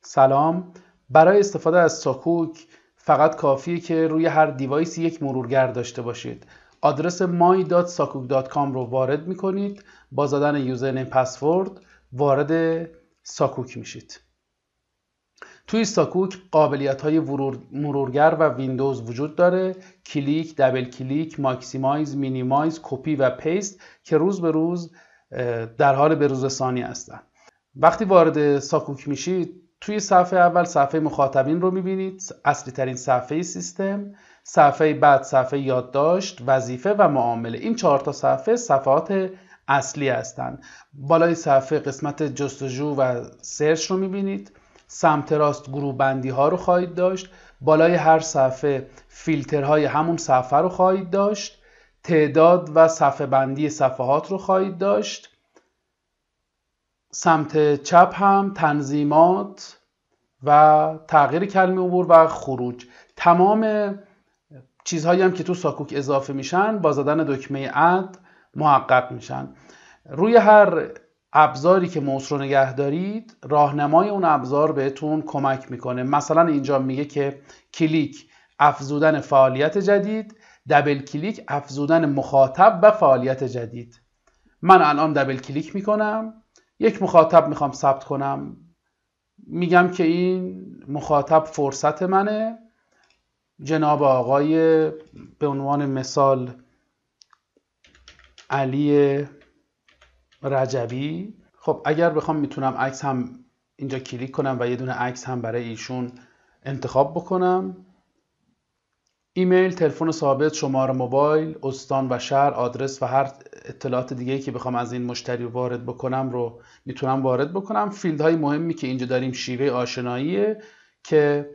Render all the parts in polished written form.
سلام. برای استفاده از ساکوک فقط کافیه که روی هر دیوایسی یک مرورگر داشته باشید. آدرس my.sakuk.com رو وارد میکنید. با زدن یوزرنیم پسورد وارد ساکوک میشید. توی ساکوک قابلیت‌های مرورگر و ویندوز وجود داره. کلیک، دبل کلیک، ماکسیمایز، مینیمایز، کپی و پیست که روز به روز در حال بروزرسانی هستن. وقتی وارد ساکوک میشید توی صفحه اول صفحه مخاطبین رو میبینید، اصلی ترین صفحه سیستم. صفحه بعد صفحه یادداشت، وظیفه و معامله. این 4 تا صفحه صفحات اصلی هستند. بالای صفحه قسمت جستجو و سرچ رو میبینید. سمت راست گروه بندی ها رو خواهید داشت. بالای هر صفحه فیلترهای همون صفحه رو خواهید داشت. تعداد و صفحه بندی صفحات رو خواهید داشت. سمت چپ هم تنظیمات و تغییر کلمه عبور و خروج. تمام چیزهایی هم که تو ساکوک اضافه میشن با زدن دکمه اد محقق میشن. روی هر ابزاری که موس رو نگه دارید راهنمای اون ابزار بهتون کمک میکنه. مثلا اینجا میگه که کلیک افزودن فعالیت جدید، دبل کلیک افزودن مخاطب و فعالیت جدید. من الان دبل کلیک میکنم، یک مخاطب میخوام ثبت کنم. میگم که این مخاطب فرصت منه، جناب آقای به عنوان مثال علی رجبی. خب اگر بخوام میتونم عکس هم اینجا کلیک کنم و یه دونه عکس هم برای ایشون انتخاب بکنم. ایمیل، تلفن ثابت، شماره موبایل، استان و شهر، آدرس و هر اطلاعات دیگه‌ای که بخوام از این مشتری وارد بکنم رو میتونم وارد بکنم. فیلدهای مهمی که اینجا داریم شیوه آشناییه که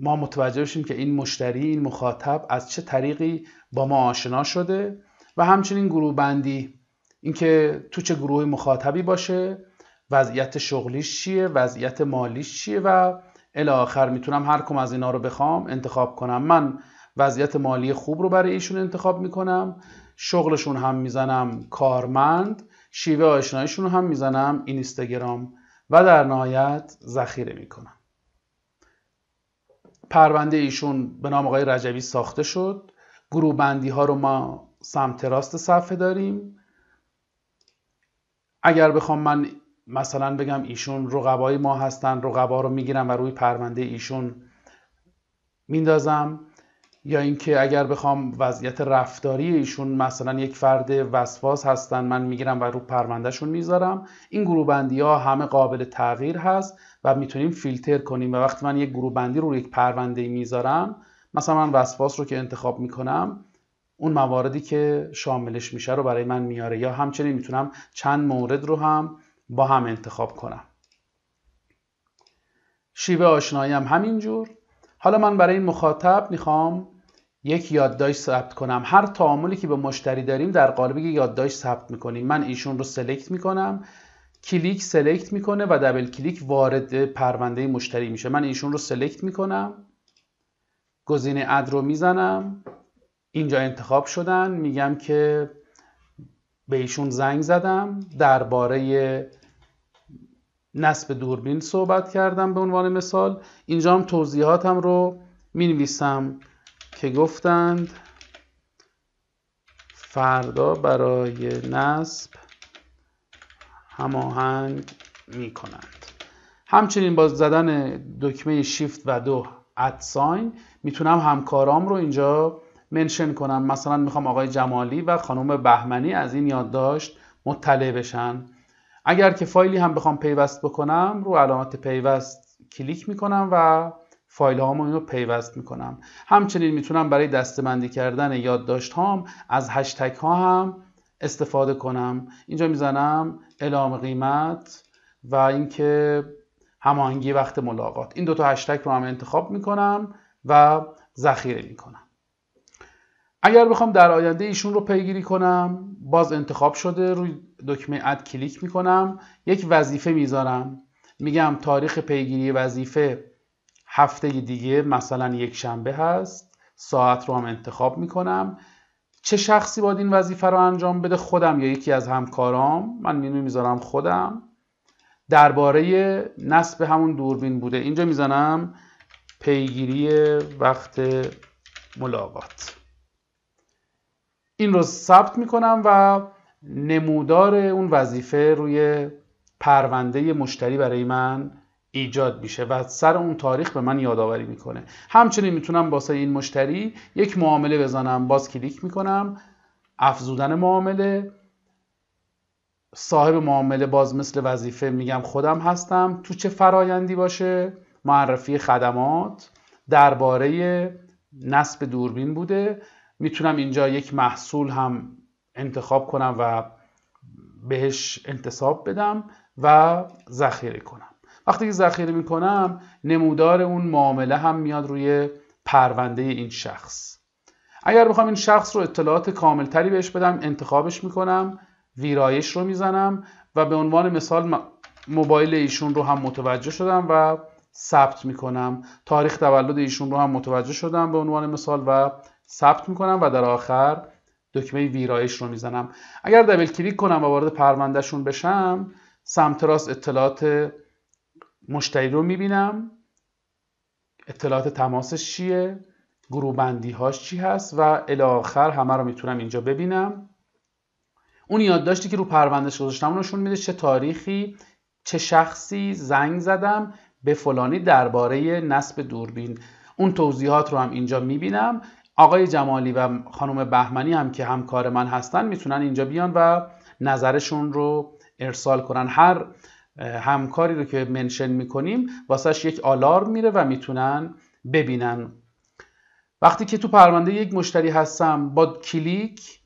ما متوجه بشیم که این مشتری، این مخاطب از چه طریقی با ما آشنا شده و همچنین گروه بندی، اینکه تو چه گروه مخاطبی باشه، وضعیت شغلیش چیه، وضعیت مالیش چیه و الی آخر. میتونم هر کم از اینا رو بخوام انتخاب کنم. من وضعیت مالی خوب رو برای ایشون انتخاب میکنم، شغلشون هم میزنم کارمند، شیوه آشناییشون رو هم میزنم اینستاگرام و در نهایت ذخیره میکنم. پرونده ایشون به نام آقای رجبی ساخته شد. گروه بندی ها رو ما سمت راست صفحه داریم. اگر بخوام من مثلا بگم ایشون رقبای ما هستن، رقبا رو میگیرم و روی پرونده ایشون میندازم. یا اینکه اگر بخوام وضعیت رفتاری ایشون، مثلا یک فرد وسواس هستن، من میگیرم و روی پروندهشون میذارم. این گروه بندی ها همه قابل تغییر هست و میتونیم فیلتر کنیم و وقتی من یک گروه بندی رو یک پرونده میذارم، مثلا من وسواس رو که انتخاب میکنم، اون مواردی که شاملش میشه رو برای من میاره. یا همچنین میتونم چند مورد رو هم با هم انتخاب کنم. شیوه آشنایی هم همینجور. حالا من برای این مخاطب میخوام یک یادداشت ثبت کنم. هر تعاملی که با مشتری داریم در قالب یک یادداشت ثبت میکنیم. من ایشون رو سلکت میکنم، کلیک سلکت میکنه و دبل کلیک وارد پرونده مشتری میشه. من ایشون رو سلکت میکنم، گزینه اد رو میزنم، اینجا انتخاب شدن. میگم که به ایشون زنگ زدم، درباره نصب دوربین صحبت کردم به عنوان مثال. اینجا هم توضیحاتم رو می نویسم که گفتند فردا برای نصب هماهنگ می کنند. همچنین با زدن دکمه شیفت و 2 ادساین میتونم همکارام رو اینجا منشن کنم. مثلا میخوام آقای جمالی و خانم بهمنی از این یادداشت مطلع بشن. اگر که فایلی هم بخوام پیوست بکنم، رو علامت پیوست کلیک میکنم و فایل هامو رو پیوست میکنم. همچنین میتونم برای دسته‌بندی کردن یادداشت هام از هشتگ ها هم استفاده کنم. اینجا میزنم اعلام قیمت و اینکه هماهنگی وقت ملاقات. این 2 تا هشتگ رو هم انتخاب میکنم و ذخیره میکنم. اگر بخوام در آینده ایشون رو پیگیری کنم، باز انتخاب شده، روی دکمه اد کلیک میکنم، یک وظیفه میذارم، میگم تاریخ پیگیری وظیفه هفته دیگه مثلا یک شنبه هست، ساعت رو هم انتخاب میکنم، چه شخصی باید این وظیفه رو انجام بده، خودم یا یکی از همکارام. من میذارم خودم. درباره نصب همون دوربین بوده. اینجا میزنم پیگیری وقت ملاقات. این رو ثبت میکنم و نمودار اون وظیفه روی پرونده مشتری برای من ایجاد میشه و سر اون تاریخ به من یادآوری میکنه. همچنین میتونم واسه این مشتری یک معامله بزنم. باز کلیک میکنم، افزودن معامله، صاحب معامله باز مثل وظیفه میگم خودم هستم، تو چه فرایندی باشه، معرفی خدمات، درباره نصب دوربین بوده. میتونم اینجا یک محصول هم انتخاب کنم و بهش انتساب بدم و ذخیره کنم. وقتی که ذخیره میکنم نمودار اون معامله هم میاد روی پرونده این شخص. اگر بخوام این شخص رو اطلاعات کاملتری بهش بدم انتخابش میکنم، ویرایش رو میزنم و به عنوان مثال موبایل ایشون رو هم متوجه شدم و ثبت میکنم. تاریخ تولد ایشون رو هم متوجه شدم به عنوان مثال و ثبت میکنم و در آخر دکمه ویرایش رو میزنم. اگر دبل کلیک کنم و وارد پروندهشون بشم، سمت راست اطلاعات مشتری رو میبینم، اطلاعات تماسش چیه، گروه بندی هاش چی هست و الی آخر همه رو میتونم اینجا ببینم. اون یادداشتی که رو پروندهش گذاشتم نشون میده چه تاریخی چه شخصی زنگ زدم به فلانی درباره نصب دوربین. اون توضیحات رو هم اینجا میبینم. آقای جمالی و خانم بهمنی هم که همکار من هستن میتونن اینجا بیان و نظرشون رو ارسال کنن. هر همکاری رو که منشن میکنیم واسهش یک آلارم میره و میتونن ببینن. وقتی که تو پرونده یک مشتری هستم با کلیک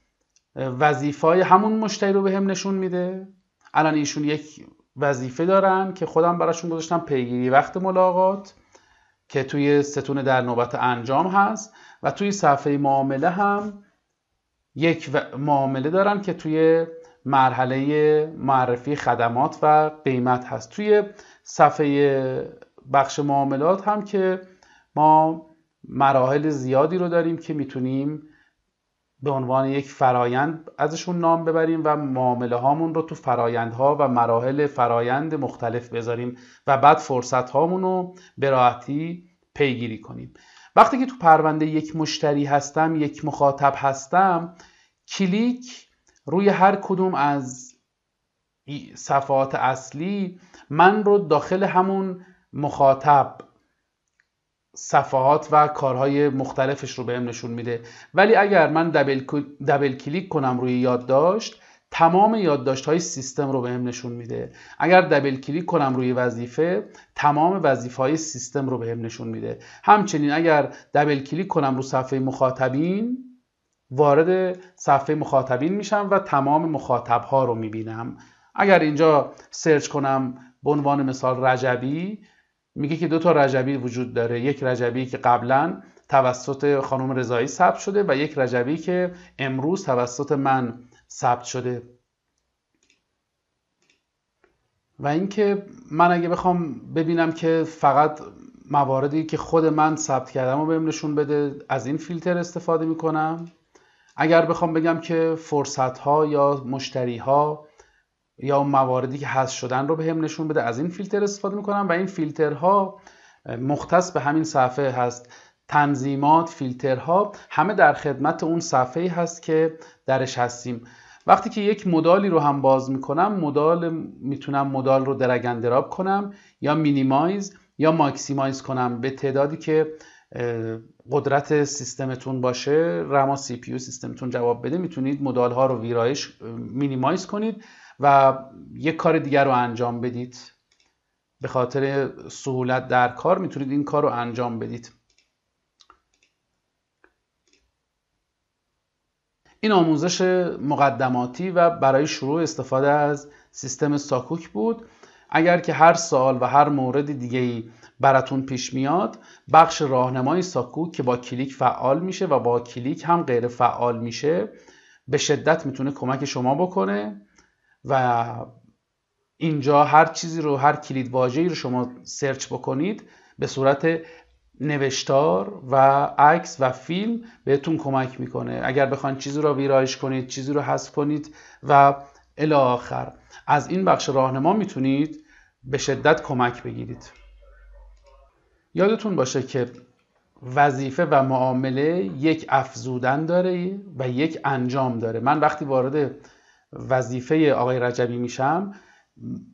وظیفه‌های همون مشتری رو بهم نشون میده. الان ایشون یک وظیفه دارن که خودم براشون گذاشتم، پیگیری وقت ملاقات، که توی ستون در نوبت انجام هست و توی صفحه معامله هم یک معامله دارن که توی مرحله معرفی خدمات و قیمت هست. توی صفحه بخش معاملات هم که ما مراحل زیادی رو داریم که میتونیم به عنوان یک فرایند ازشون نام ببریم و معامله هامون رو تو فرایندها و مراحل فرایند مختلف بذاریم و بعد فرصت هامون رو به راحتی پیگیری کنیم. وقتی که تو پرونده یک مشتری هستم، یک مخاطب هستم، کلیک روی هر کدوم از صفحات اصلی من رو داخل همون مخاطب صفحات و کارهای مختلفش رو بهم نشون میده. ولی اگر من دبل کلیک کنم روی یادداشت، تمام یادداشت های سیستم رو بهم نشون میده. اگر دبل کلیک کنم روی وظیفه، تمام وظیفه های سیستم رو بهم نشون میده. همچنین اگر دبل کلیک کنم رو صفحه مخاطبین، وارد صفحه مخاطبین میشم و تمام مخاطب ها رو میبینم. اگر اینجا سرچ کنم به عنوان مثال رجبی، میگه که 2 تا رجبی وجود داره. یک رجبی که قبلا توسط خانم رضایی ثبت شده و یک رجبی که امروز توسط من ثبت شده. و اینکه من اگه بخوام ببینم که فقط مواردی که خود من ثبت کردم رو بهم نشون بده، از این فیلتر استفاده میکنم. اگر بخوام بگم که فرصت ها یا مشتری ها یا مواردی که حذف شدن رو بهم نشون بده، از این فیلتر استفاده میکنم. و این فیلترها مختص به همین صفحه هست. تنظیمات، فیلترها همه در خدمت اون صفحه‌ای هست که درش هستیم. وقتی که یک مدالی رو هم باز میکنم، میتونم مدال رو درگ اند دراپ کنم یا مینیمایز یا ماکسیمایز کنم به تعدادی که قدرت سیستمتون باشه، رم و سی پی یو سیستمتون جواب بده. میتونید مدال ها رو ویرایش مینیمایز کنید و یک کار دیگر رو انجام بدید. به خاطر سهولت در کار میتونید این کار رو انجام بدید. این آموزش مقدماتی و برای شروع استفاده از سیستم ساکوک بود. اگر که هر سوال و هر مورد دیگه‌ای براتون پیش میاد، بخش راهنمای ساکوک که با کلیک فعال میشه و با کلیک هم غیر فعال میشه، به شدت میتونه کمک شما بکنه. و اینجا هر چیزی رو، هر کلید واژه‌ای رو شما سرچ بکنید، به صورت نوشتار و عکس و فیلم بهتون کمک میکنه. اگر بخواید چیزی رو ویرایش کنید، چیزی رو حذف کنید و الی آخر. از این بخش راهنما میتونید به شدت کمک بگیرید. یادتون باشه که وظیفه و معامله یک افزودن داره و یک انجام داره. من وقتی وارد وظیفه آقای رجبی میشم،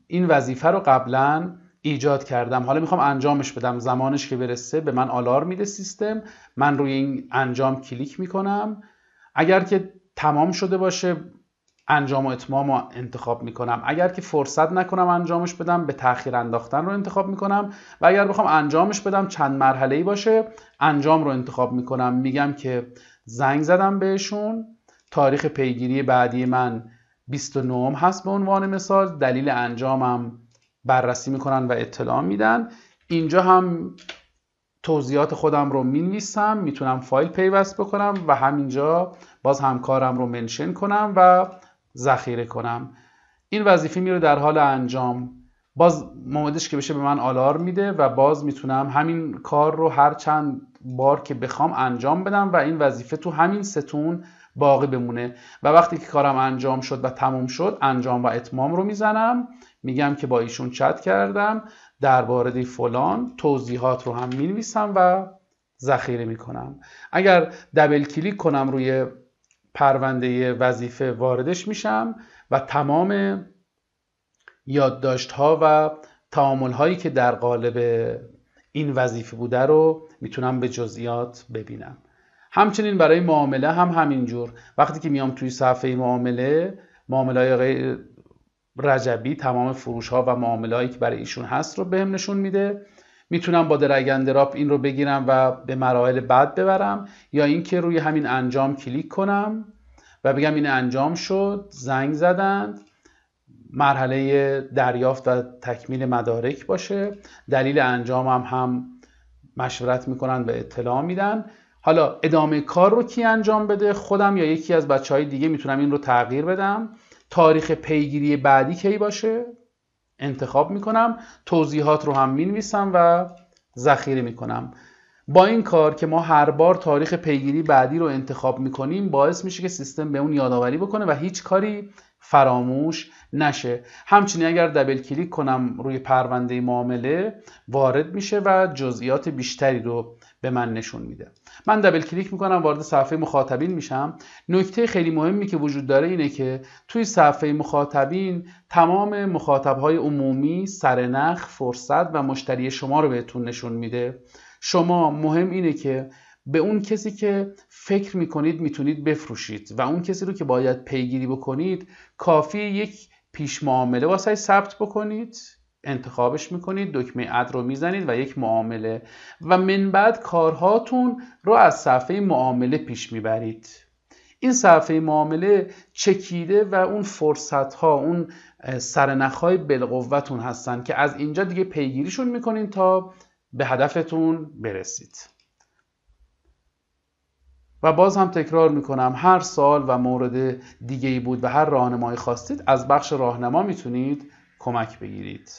این وظیفه رو قبلا ایجاد کردم، حالا میخوام انجامش بدم. زمانش که برسه به من آلارم میده سیستم، من روی این انجام کلیک میکنم. اگر که تمام شده باشه انجام و اتمام رو انتخاب میکنم. اگر که فرصت نکنم انجامش بدم، به تأخیر انداختن رو انتخاب میکنم. و اگر بخوام انجامش بدم چند مرحله‌ای باشه، انجام رو انتخاب میکنم. میگم که زنگ زدم بهشون، تاریخ پیگیری بعدی من 29 هست به عنوان مثال، دلیل انجامم بررسی میکنن و اطلاع میدن. اینجا هم توضیحات خودم رو مینویسم، میتونم فایل پیوست بکنم و همینجا باز همکارم رو منشن کنم و ذخیره کنم. این وظیفه میره در حال انجام، باز موعدش که بشه به من آلارم میده و باز میتونم همین کار رو هر چند بار که بخوام انجام بدم و این وظیفه تو همین ستون باقی بمونه. و وقتی که کارم انجام شد و تموم شد، انجام و اتمام رو میزنم، میگم که با ایشون چت کردم درباره فلان، توضیحات رو هم مینویسم و ذخیره میکنم. اگر دبل کلیک کنم روی پرونده وظیفه واردش میشم و تمام یادداشت ها و تعامل هایی که در قالب این وظیفه بوده رو میتونم به جزئیات ببینم. همچنین برای معامله هم همینجور، وقتی که میام توی صفحه معامله های رجبی تمام فروش ها و معامله هایی که برای ایشون هست رو بهم نشون میده. میتونم با درگ اند دراپ این رو بگیرم و به مراحل بعد ببرم، یا اینکه روی همین انجام کلیک کنم و بگم این انجام شد، زنگ زدند، مرحله دریافت و تکمیل مدارک باشه، دلیل انجامم هم مشورت میکنن و اطلاع میدن. حالا ادامه کار رو کی انجام بده، خودم یا یکی از بچهای دیگه میتونم این رو تغییر بدم. تاریخ پیگیری بعدی کی باشه انتخاب میکنم، توضیحات رو هم مینویسم و ذخیره میکنم. با این کار که ما هر بار تاریخ پیگیری بعدی رو انتخاب میکنیم، باعث میشه که سیستم به اون یادآوری بکنه و هیچ کاری فراموش نشه. همچنین اگر دبل کلیک کنم روی پرونده معامله، وارد میشه و جزئیات بیشتری رو به من نشون میده. من دبل کلیک میکنم، وارد صفحه مخاطبین میشم. نکته خیلی مهمی که وجود داره اینه که توی صفحه مخاطبین تمام مخاطبهای عمومی، سرنخ، فرصت و مشتری شما رو بهتون نشون میده. شما مهم اینه که به اون کسی که فکر میکنید میتونید بفروشید و اون کسی رو که باید پیگیری بکنید، کافی یک پیش معامله واسه ثبت بکنید، انتخابش میکنید، دکمه اد رو میزنید و یک معامله، و من بعد کارهاتون رو از صفحه معامله پیش میبرید. این صفحه معامله چکیده و اون فرصت ها، اون سرنخ های بالقوتون هستن که از اینجا دیگه پیگیریشون میکنین تا به هدفتون برسید. و باز هم تکرار میکنم، هر سال و مورد دیگه‌ای بود و هر راهنمایی خواستید از بخش راهنما میتونید کمک بگیرید.